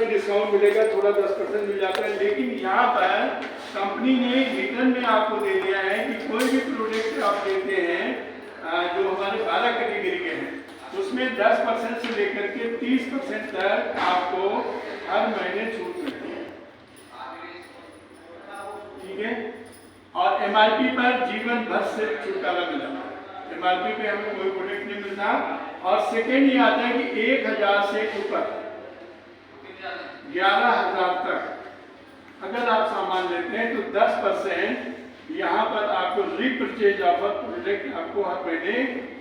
10% discount मिलेगा, थोड़ा 10% मिल जाता है। लेकिन यहाँ पर कंपनी ने रिटर्न में आपको दे दिया है कि कोई भी प्रोडक्ट आप लेते हैं जो हमारे 12 कैटेगरी के हैं, उसमें 10% से लेकर के 30% तक आपको हर महीने छूट मिलती है, ठीक है। और एमआरपी पर जीवन भर से छुटकारा मिला, एमआरपी पे हमें कोई प्रोडक्ट नहीं मिलता। और सेकेंड ये आता है कि 1000 से ऊपर 11,000 तक अगर आप सामान लेते हैं तो 10% यहाँ पर आपको रीपरचेज ऑफर प्रोडक्ट आपको हर महीने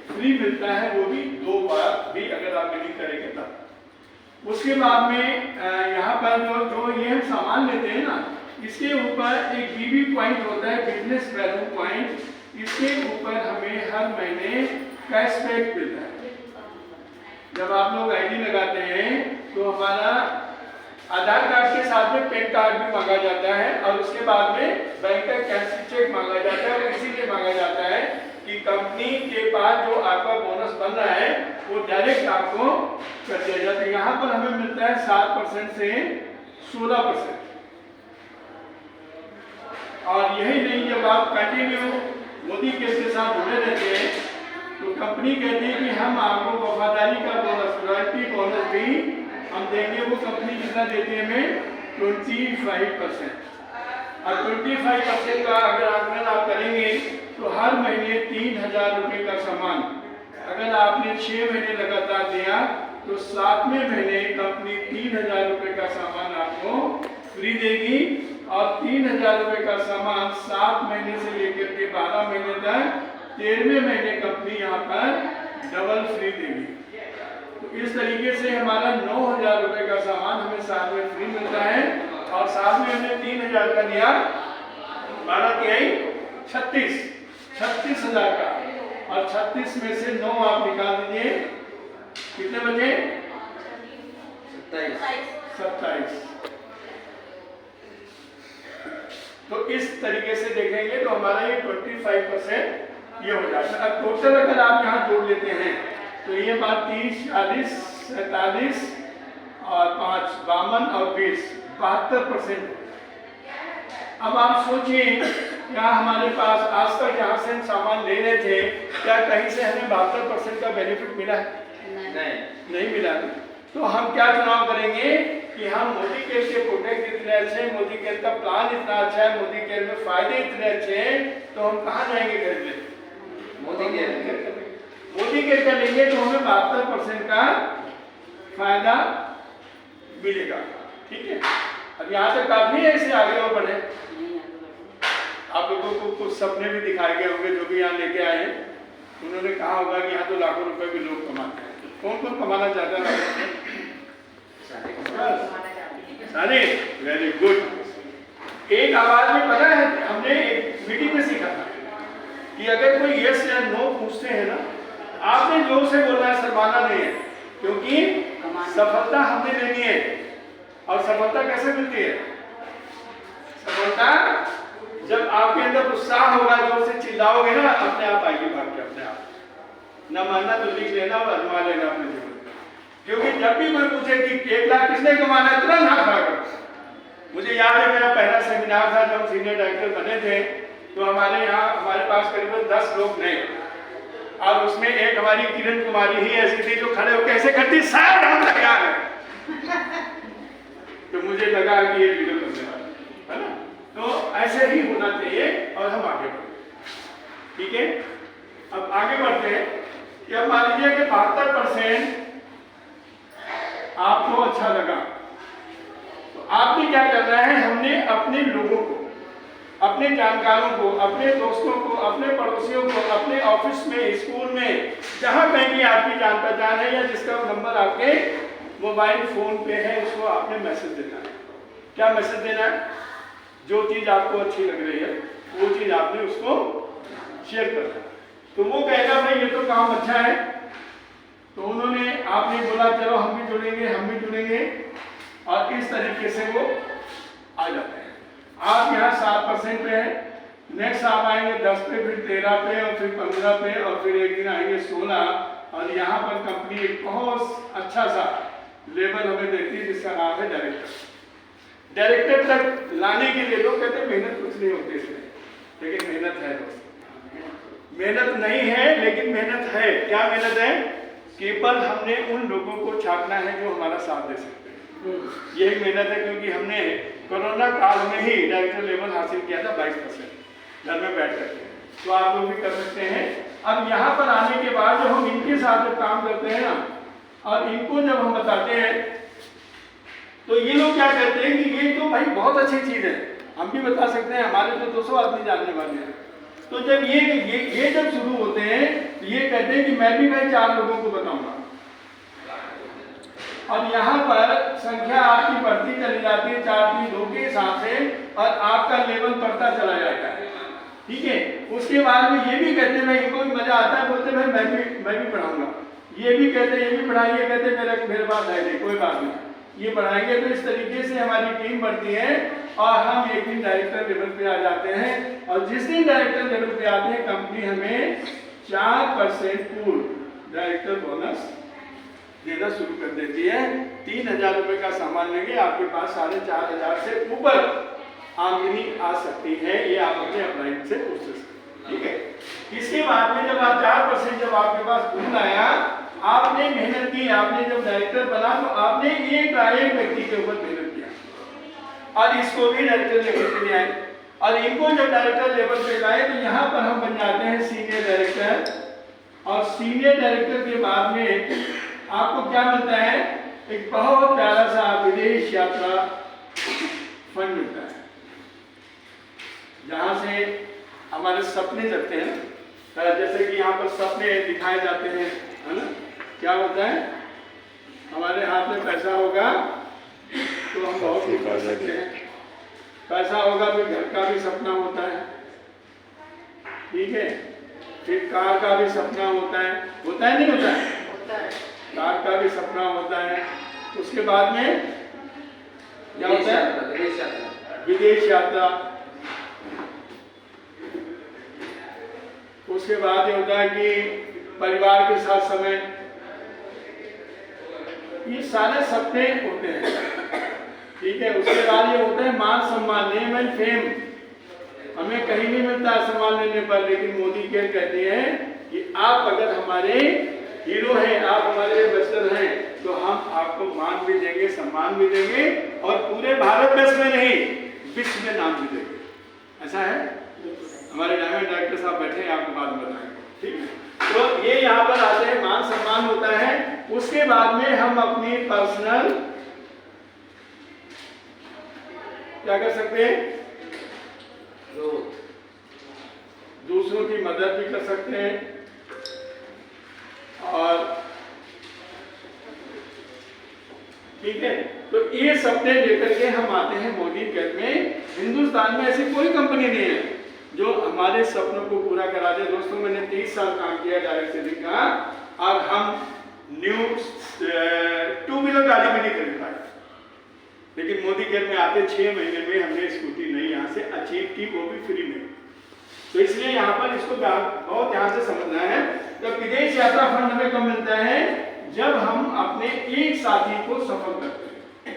फ्री मिलता है, वो भी 2 बार भी अगर आप बिलिंग करेंगे तब। उसके बाद में यहाँ पर जो ये हम सामान लेते हैं ना, इसके ऊपर एक बीबी पॉइंट होता है, बिजनेस वैल्यू पॉइंट, इसके ऊपर हमें हर महीने कैशबैक मिलता है। जब आप लोग आईडी लगाते हैं तो हमारा आधार कार्ड के साथ में पैन कार्ड भी मांगा जाता है और उसके बाद में बैंक का कैंसिल चेक मांगा जाता है। और इसीलिए मांगा जाता है कि कंपनी के पास जो आपका बोनस बन रहा है वो डायरेक्ट आपको कर दिया जाता है। यहाँ पर हमें मिलता है 7% से 16%। और यही नहीं, जब आप कंटिन्यू मोदी केयर के साथ जुड़े रहते हैं तो कंपनी कहती है कि हम आपको वफादारी का बोनस, रॉयल्टी बोनस भी हम देंगे। वो कंपनी कितना देती है हमें? 25%। और 25% का अगर आकलन आप करेंगे तो हर महीने 3,000 रुपये का सामान अगर आपने 6 महीने लगातार दिया तो 7वें महीने कंपनी 3,000 रुपये का सामान आपको फ्री देगी। और 3,000 रुपये का सामान 7 महीने से लेकर के 12 महीने तक 13वें महीने कंपनी यहाँ पर डबल फ्री देगी। तो इस तरीके से हमारा 9,000 रुपये का सामान हमें साथ में फ्री मिलता है। और साथ में हमने 3,000 का दिया, 12 तिहाई 36,000 का। और 36 में से 9 आप निकाल दीजिए, कितने बचे? 27। तो इस तरीके से देखेंगे तो हमारा ये 25% ये हो जाता है। अब टोटल अगर आप यहाँ जोड़ लेते हैं तो ये बात 30, 40, 47 और 5 52 और 20 72%। अब आप सोचिए, क्या हमारे पास आज तक जहाँ से हम सामान ले रहे थे, क्या कहीं से हमें 72% का बेनिफिट मिला है? नहीं मिला। तो हम क्या चुनाव करेंगे कि हम मोदी केयर के प्रोडक्ट इतने अच्छे हैं, मोदी केयर का प्लान इतना अच्छा है, मोदी केयर में फायदे इतने अच्छे हैं, तो हम कहाँ जाएंगे खरीदने? मोदी केयर का लेंगे तो हमें 72% का फायदा मिलेगा, ठीक है। अब यहाँ तक काफी ऐसे आगे और बढ़े। आप लोगों को कुछ सपने भी दिखाए गए होंगे, जो भी यहाँ लेके आए हैं उन्होंने कहा होगा कि यहाँ तो लाखों रुपए भी लोग कमाते हैं। कौन कौन कमाना चाहता है? सारे। Very good. एक आवाज में पता है, हमने एक मीटिंग में सीखा था कि अगर कोई यस या नो पूछते हैं ना, आपने जोर से बोलना है, शर्माना नहीं है, क्योंकि सफलता हमने लेनी है। और सफलता कैसे मिलती है? सफलता जब आपके अंदर उत्साह होगा, जोर से चिल्लाओगे ना, अपने आप आएगी भाग के, अपने आप। ना मानना तो लिख लेना और अजमा लेना अपने जीवन। क्योंकि जब भी कोई पूछे कि 1 लाख किसने कमाना है, तुरंत हाथ खड़ा करो। मुझे याद है मेरा पहला सेमिनार था जब सीनियर डायरेक्टर बने थे, तो हमारे यहाँ हमारे पास करीबन 10 लोग थे। और उसमें एक हमारी किरण कुमारी ही ऐसी थी जो खड़े होकर ऐसे करती, शायद हम तैयार हैं। तो मुझे लगा कि ये लीडर बनने वाला है ना। तो ऐसे ही होना चाहिए और हम आगे बढ़े, ठीक है। अब आगे बढ़ते हैं कि अब मान लीजिए कि 72% आपको अच्छा लगा, तो आपने क्या करना है? हमने अपने लोगों को, अपने जानकारों को, अपने दोस्तों को, अपने पड़ोसियों को, अपने ऑफिस में, स्कूल में, जहां कहीं भी आपकी जान पहचान है या जिसका नंबर आपके मोबाइल फोन पे है, उसको आपने मैसेज देना है। क्या मैसेज देना है? जो चीज आपको अच्छी लग रही है वो चीज आपने उसको शेयर करना है। तो वो कहेगा भाई ये तो काम अच्छा है, तो उन्होंने, आपने बोला चलो हम भी जुड़ेंगे, हम भी जुड़ेंगे, और इस तरीके से वो आ जाते हैं। आप यहाँ 7% पे है, नेक्स्ट आप आएंगे 10 पे, फिर 13 पे, और फिर 15 पे, और फिर एक दिन आएंगे 16। और यहाँ पर कंपनी एक बहुत अच्छा सा लेवल हमें देती है जिसका नाम है डायरेक्टर। डायरेक्टर तक लाने के लिए लोग कहते हैं मेहनत कुछ नहीं होती इसमें, लेकिन मेहनत है दोस्तों। मेहनत नहीं है लेकिन मेहनत है। क्या मेहनत है? केवल हमने उन लोगों को छापना है जो हमारा साथ दे सकते हैं, यही मेहनत है। क्योंकि हमने कोरोना काल में ही डायरेक्टर लेवल हासिल किया था 22% घर में बैठ करके, तो आप लोग भी कर सकते हैं। अब यहाँ पर आने के बाद जब हम इनके साथ जब काम करते हैं ना, और इनको जब हम बताते हैं, तो ये लोग क्या कहते हैं कि ये तो भाई बहुत अच्छी चीज़ है, हम भी बता सकते हैं, हमारे तो 200 आदमी जानने वाले हैं। तो जब ये जब शुरू होते हैं तो ये कहते हैं कि मैं भी भाई 4 लोगों को बताऊंगा, और यहाँ पर संख्या आपकी बढ़ती चली जाती है 4 3 2 के हिसाब से, और आपका लेवल बढ़ता चला जाता है। ठीक है, उसके बाद में ये भी कहते हैं भाई इनको भी मजा आता है, बोलते हैं भाई मैं भी पढ़ाऊंगा। ये भी कहते हैं ये भी पढ़ाइए, कहते हैं मेरे पास है कोई बात नहीं, ये पढ़ाएंगे। तो इस तरीके से हमारी टीम बढ़ती है और हम एक दिन डायरेक्टर लेवल पे आ जाते हैं। और जिस दिन डायरेक्टर लेवल पे आते हैं, कंपनी हमें 4% पूर्ण डायरेक्टर बोनस देना शुरू कर देती है। 3000 रुपए का सामान लेंगे, आपके पास 4500 से ऊपर आमदनी आ सकती है। ये आप अपने अपलाइन से पूछ सकते हैं। ठीक है, इसके बाद में जब आप 4% जब आपके पास पूर्ण आया, आपने मेहनत की, आपने जब डायरेक्टर बना तो आपने एक व्यक्ति के ऊपर मेहनत किया और इसको भी डायरेक्टर लेवल पे ले आए, और इनको जब डायरेक्टर लेवल पे लाए तो यहाँ पर हम बन जाते हैं सीनियर डायरेक्टर। और सीनियर डायरेक्टर के बाद में आपको क्या मिलता है? एक बहुत प्यारा सा विदेश यात्रा फंड मिलता है, जहाँ से हमारे सपने जगते हैं। जैसे कि यहाँ पर सपने दिखाए जाते हैं, है ना? क्या होता है? हमारे हाथ में पैसा होगा तो हम बहुत कुछ कर सकते हैं, पैसा होगा फिर घर का भी सपना होता है। ठीक है, फिर कार का भी सपना होता है नहीं होता है? कार का भी सपना होता है। उसके बाद में क्या होता है? विदेश यात्रा। उसके बाद ये होता है कि परिवार के साथ समय, ये सारे सपने होते हैं। ठीक है, उसके बाद ये होता है मान सम्मान, नेम एंड फेम। हमें कहीं नहीं मिलता सम्मान लेने पर, लेकिन मोदी केयर कहते हैं कि आप अगर हमारे हीरो हैं, आप हमारे एम्बेसडर हैं, तो हम आपको मान भी देंगे, सम्मान भी देंगे, और पूरे भारत देश में नहीं विश्व में नाम भी देंगे। ऐसा है। हमारे डायमंड डायरेक्टर साहब बैठे हैं, आपको बात बताएंगे। ठीक है, तो ये यहाँ पर आते हैं, मान सम्मान होता है। उसके बाद में हम अपनी पर्सनल क्या कर सकते हैं? दूसरों की मदद भी कर सकते हैं। और ठीक है, तो ये सपने लेकर के हम आते हैं मोदी केयर में। हिंदुस्तान में ऐसी कोई कंपनी नहीं है जो हमारे सपनों को पूरा करा दे। दोस्तों, मैंने 30 साल काम किया डायरेक्ट सेलिंग का, और हम न्यू 2 व्हीलर गाड़ी भी नहीं खरीद पाए, लेकिन मोदी केयर में आते 6 महीने में हमने स्कूटी नई यहाँ से अचीव की, वो भी फ्री में। तो इसलिए यहाँ पर इसको बहुत ध्यान से समझना है। तो विदेश यात्रा फंड हमें कब मिलता है? जब हम अपने एक साथी को सफल करते हैं,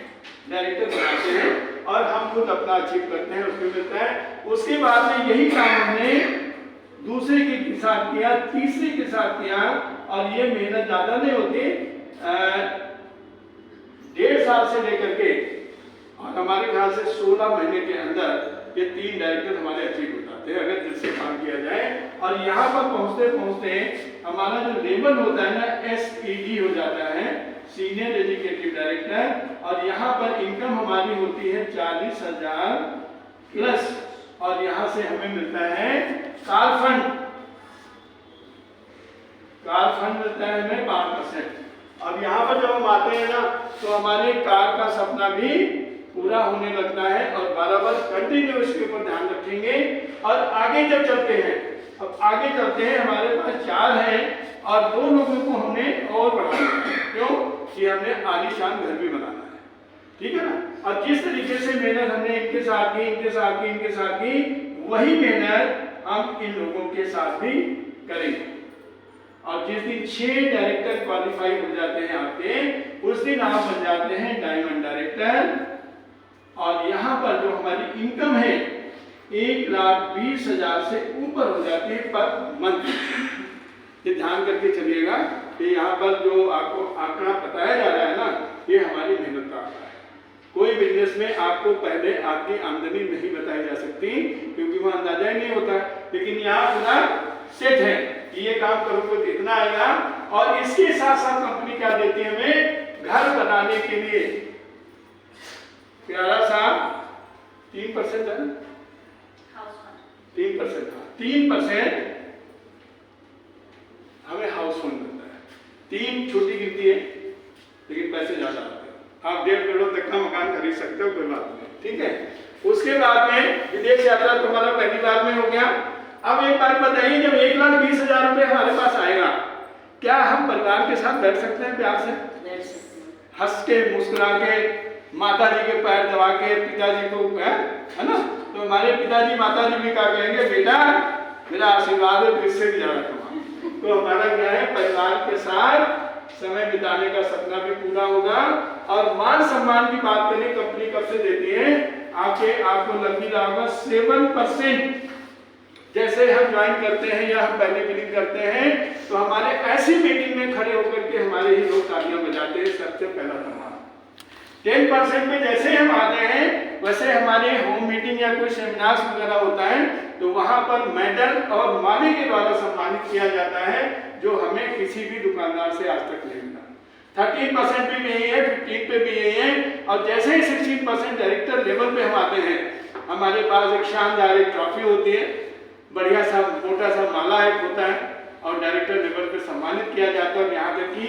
डायरेक्टर बनाते हैं, और हम खुद अपना अचीव करते हैं, उसमें मिलता है। उसके बाद में यही काम हमने दूसरे के साथ किया, तीसरे के साथ किया, और ये मेहनत ज्यादा नहीं होती, 1.5 साल से लेकर के, और हमारे ख्याल से 16 महीने के अंदर ये 3 डायरेक्टर हमारे अचीव हो जाते हैं, अगर दिल से काम किया जाए। और यहाँ पर पहुँचते पहुँचते हमारा जो लेवल होता है ना, SED हो जाता है, सीनियर एजुकेटिव डायरेक्टर। और यहाँ पर इनकम हमारी होती है 40,000 प्लस, और यहाँ से हमें मिलता है कार फंड मिलता है हमें 5%। अब यहाँ पर जब हम आते हैं ना, तो हमारे कार का सपना भी पूरा होने लगता है, और बराबर कंटिन्यू इसके ऊपर ध्यान रखेंगे। और आगे जब चलते हैं, अब आगे चलते हैं, हमारे पास 4 हैं, और 2 लोगों को हमने और बढ़ाना है। क्यों? कि हमने आलीशान घर भी बनाना है। ठीक है ना? और जिस तरीके से मेहनत हमने इनके साथ की, वही मेहनत हम इन लोगों के साथ भी करेंगे। और जिस दिन 6 डायरेक्टर क्वालिफाई हो जाते हैं आपके, उस दिन आप बन जाते हैं डायमंड डायरेक्टर। और यहाँ पर जो हमारी इनकम है 1,20,000 से ऊपर हो जाती है पर मंथ। ये ध्यान करके चलिएगा कि यहाँ पर जो आपको आंकड़ा बताया जा रहा है ना, ये हमारी मेहनत का आंकड़ा है। कोई बिजनेस में आपको पहले आपकी आमदनी नहीं बताई जा सकती क्योंकि वो अंदाजा ही नहीं होता, लेकिन यहाँ पूरा सेट है कि ये काम करोगे तो इतना आएगा। और इसके साथ साथ कंपनी क्या देती है हमें, घर बनाने के लिए प्यारा सा 3% है ना, 3%, 3% हमें हाउस फंड मिलता है। 3 छोटी गिनती है लेकिन पैसे ज्यादा आते हैं। आप 1.5 करोड़ तक का मकान खरीद सकते हो, कोई बात नहीं, ठीक है। उसके बाद में विदेश यात्रा तुम्हारा पहली बार में हो गया। अब एक बात बताइए, जब 1,20,000 रुपये हमारे पास आएगा, क्या हम परिवार के साथ बैठ सकते हैं प्यार से, हंस के मुस्कुरा के, माता जी के पैर दबा के, पिताजी को है ना, तो हमारे पिताजी माता जी भी क्या कहेंगे, बेटा मेरा आशीर्वाद है, तो इससे भी ज्यादा कमा। तो हमारा क्या है, परिवार के साथ समय बिताने का सपना भी पूरा होगा। और मान सम्मान की बात करें, कंपनी कब से देती है, आपको लग भी रहा होगा 7%। जैसे हम ज्वाइन करते हैं या हम पहले बिलिंग करते हैं तो हमारे ऐसी मीटिंग में खड़े होकर के हमारे ही लोग तालियां बजाते हैं, सबसे पहला सम्मान। 10% में जैसे हम आते हैं वैसे हमारे होम मीटिंग या कोई सेमिनार वगैरह होता है तो वहां पर मेडल और माली के द्वारा सम्मानित किया जाता है, जो हमें किसी भी दुकानदार से आज तक नहीं मिला। 13% भी यही है, 15 पे भी यही है। और जैसे ही 16% डायरेक्टर लेवल पे हम आते हैं, हमारे पास एक शानदार एक ट्रॉफी होती है, बढ़िया सा मोटा सा माला एक होता है और डायरेक्टर लेवल पे सम्मानित किया जाता है। यहाँ तक कि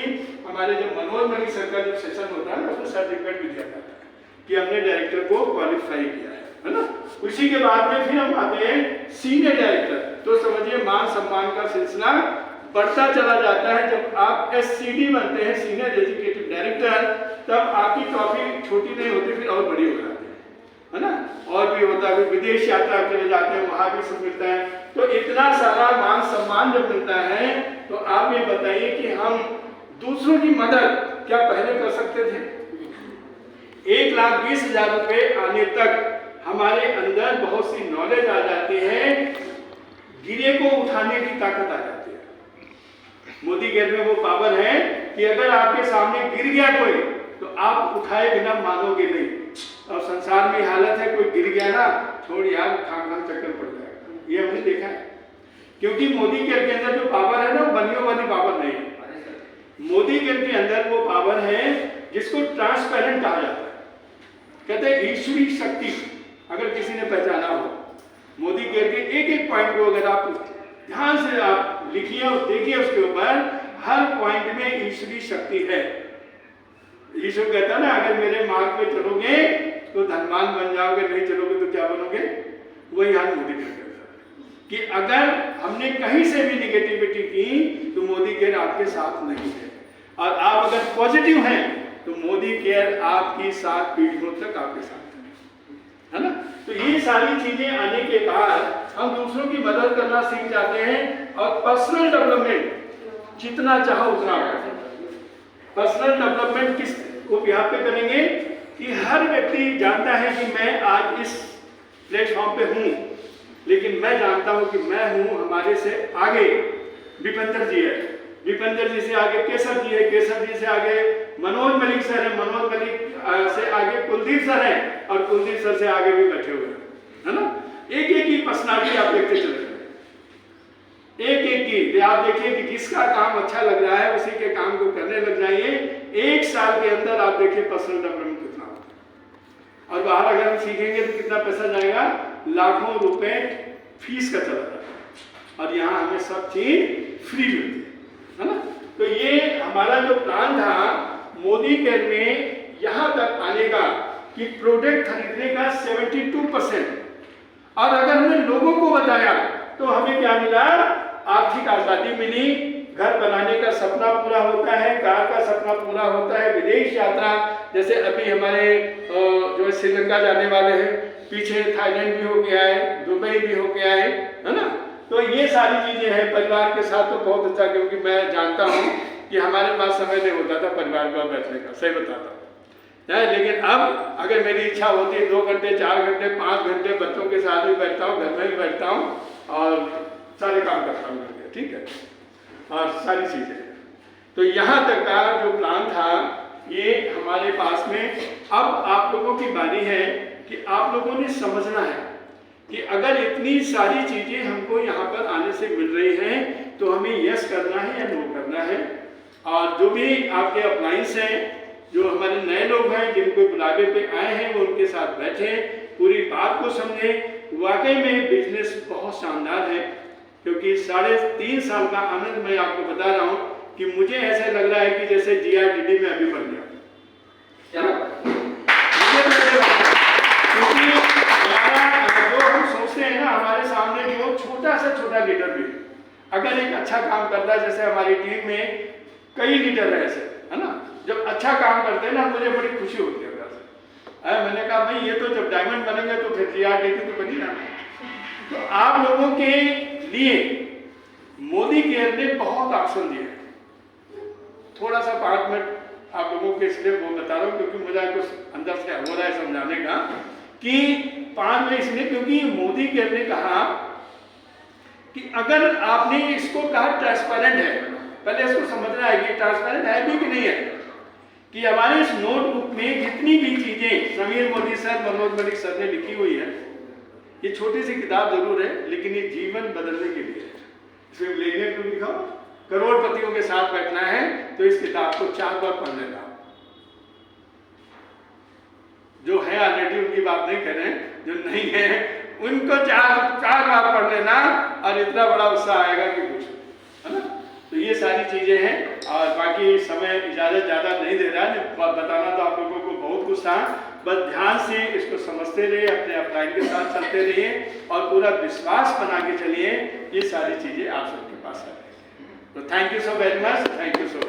हमारे जब मनोज मणि सर का जब सेशन होता है ना, उसमें सर्टिफिकेट भी दिया जाता है कि हमने डायरेक्टर को क्वालिफाई किया है ना। उसी के बाद में फिर हम आते हैं सीनियर डायरेक्टर, तो समझिए मान सम्मान का सिलसिला बढ़ता चला जाता है। जब आप SCD बनते हैं, सीनियर एग्जीक्यूटिव डायरेक्टर, तब आपकी ट्रॉफी छोटी नहीं होती, फिर और बड़ी हो जाती है ना। और भी होता है, विदेश यात्रा के जाते हैं, वहां भी सब मिलता है। तो इतना सारा मान सम्मान जब मिलता है तो आप ये बताइए कि हम दूसरों की मदद क्या पहले कर सकते थे? 1,20,000 रुपये आने तक हमारे अंदर बहुत सी नॉलेज आ जाती है, गिरे को उठाने की ताकत आ जाती है। मोदी गेट में वो पावर है कि अगर आपके सामने गिर गया कोई तो आप उठाए बिना मानोगे नहीं। और संसार में हालत है, कोई गिर गया ना, छोड़ यार, खान चक्कर पड़ जाएगा, ये हमने देखा है। क्योंकि मोदी गेट के अंदर जो पावर है ना, वो बनियों वाली पावर नहीं है। मोदी गेट के अंदर वो पावर है जिसको ट्रांसपेरेंट कहा जाता है, कहते हैं ईश्वरीय शक्ति। अगर किसी ने पहचाना हो मोदी गेट के एक एक पॉइंट को, अगर आप ध्यान से आप लिखिए और देखिए, उसके ऊपर हर पॉइंट में ईश्वरीय शक्ति है। ईश्वर कहता है ना, अगर मेरे मार्ग पे चलोगे तो धनवान बन जाओगे, नहीं चलोगे तो क्या बनोगे। वही हाल मोदी गेट कि अगर हमने कहीं से भी निगेटिविटी की तो मोदी केयर आपके साथ नहीं है, और आप अगर पॉजिटिव हैं तो मोदी केयर आपकी 7 पीढ़ियों तक आपके साथ है ना। तो ये सारी चीजें आने के बाद हम दूसरों की मदद करना सीख जाते हैं, और पर्सनल डेवलपमेंट जितना चाहो उतना करें। पर्सनल डेवलपमेंट किस को यहाँ पे करेंगे कि हर व्यक्ति जानता है कि मैं आज इस प्लेटफॉर्म पे हूँ, लेकिन मैं जानता हूँ कि मैं हूँ हमारे से आगे विपेंद्र जी है, विपेंद्र जी से आगे केसर जी है, केसर जी से आगे मनोज मलिक सर है, मनोज मलिक से आगे कुलदीप सर है, और कुलदीप सर से आगे भी बैठे हुए हैं, है ना। एक एक की पर्सनालिटी आप देखते चले जाए, एक एक की आप देखिए कि किसका काम अच्छा लग रहा है, उसी के काम को करने लग जाइए। 1 साल के अंदर आप देखिए पर्सनल डेवलपमेंट कितना होता है। और बाहर अगर हम सीखेंगे तो कितना पैसा जाएगा, लाखों रुपए फीस का चला जाता है, और यहाँ हमें सब चीज फ्री मिलती है ना। तो ये हमारा जो प्लान था मोदी केयर में यहाँ तक आने का कि प्रोडक्ट खरीदने का 72%, और अगर हमने लोगों को बताया तो हमें क्या मिला, आर्थिक आजादी मिली, घर बनाने का सपना पूरा होता है, कार का सपना पूरा होता है, विदेश यात्रा, जैसे अभी हमारे जो श्रीलंका जाने वाले हैं, पीछे थाईलैंड भी हो गया है, दुबई भी हो गया है ना। तो ये सारी चीजें हैं। परिवार के साथ तो बहुत अच्छा, क्योंकि मैं जानता हूँ कि हमारे पास समय नहीं होता था परिवार का बैठने का, सही बताता हूँ। लेकिन अब अगर मेरी इच्छा होती है 2 घंटे 4 घंटे 5 घंटे बच्चों के साथ भी बैठता हूँ, घर में भी बैठता हूँ और सारे काम करता हूँ करके, ठीक है, और सारी चीज़ें। तो यहाँ तक का जो प्लान था ये हमारे पास में। अब आप लोगों की बारी है कि आप लोगों ने समझना है कि अगर इतनी सारी चीज़ें हमको यहाँ पर आने से मिल रही हैं तो हमें यस करना है या नो करना है। और जो भी आपके अप्लाइंस हैं, जो हमारे नए लोग हैं जिनको बुलावे पे आए हैं, वो उनके साथ बैठे, पूरी बात को समझे। वाकई में बिजनेस बहुत शानदार है, क्योंकि 3.5 साल का आनंद मैं आपको बता रहा हूँ कि मुझे ऐसा लग रहा है कि जैसे GRDD में अभी बन गया। क्योंकि हमारा जो हम सोचते हैं ना, हमारे सामने जो छोटा से छोटा लीडर भी अगर एक अच्छा काम करता है, जैसे हमारी टीम में कई लीडर है ऐसे, है ना, जब अच्छा काम करते हैं ना मुझे बड़ी खुशी होती है। मैंने कहा भाई ये तो जब डायमंड बनेंगे तो फिर GRDD तो बनी ना। तो आप लोगों के लिए मोदी केयर ने बहुत ऑप्शन दिए हैं। थोड़ा सा 5 मिनट आप लोगों के इसलिए वो बता रहा हूँ क्योंकि मुझे कुछ अंदर से हो रहा है समझाने का कि 5 मिनट इसलिए क्योंकि मोदी केयर ने कहा कि अगर आपने इसको कहा ट्रांसपेरेंट है, पहले इसको समझना है कि ट्रांसपेरेंट है भी कि नहीं है, कि हमारे इस नोटबुक में जितनी भी चीजें समीर मोदी सर, मनोज मलिक सर ने लिखी हुई है, ये छोटी सी किताब जरूर है लेकिन ये जीवन बदलने के लिए है। इसमें लेने को लिखा करोड़पतियों के साथ बैठना है तो इस किताब को 4 बार पढ़ लेना। जो है ऑलरेडी उनकी बात नहीं कर रहे हैं, जो नहीं है उनको 4 बार पढ़ लेना और इतना बड़ा उत्साह आएगा कि कुछ, है ना। तो ये सारी चीजें हैं और बाकी समय इजाजत ज़्यादा नहीं दे रहा है, बताना तो आप लोगों को बहुत कुछ था। बस ध्यान से इसको समझते रहिए, अपने अपलाइन के साथ चलते रहिए और पूरा विश्वास बना के चलिए, ये सारी चीज़ें आप सबके पास आ जाएंगी। तो thank you so very much, thank you so